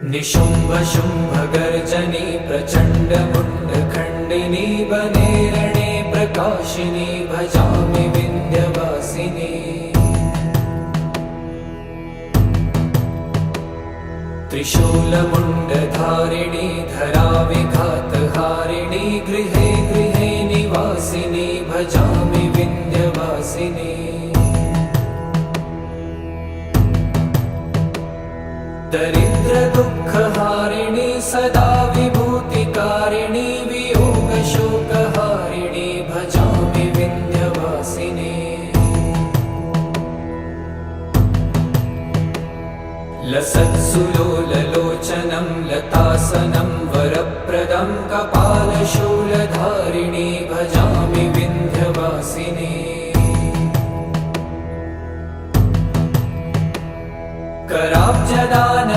निशुम्भ शुम्भ गर्जनी प्रचण्ड मुण्डखण्डिनी वने रणे प्रकाशिनी भजामि विन्ध्यवासिनी। त्रिशूलमुण्डधारिणी धराविघातहारिणी गृहे गृहे निवासिनी भजामि विन्ध्यवासिनी। दरिद्र दुःखहारिणी सदा विभूतिकारिणी वियोगशोकहारिणी भजामि विन्ध्यवासिनी। लसत्सुलोललोचनं लतासनं वरप्रदं कपालशूलधारिणी भजामि विन्ध्यवासिनी। कराब्जदान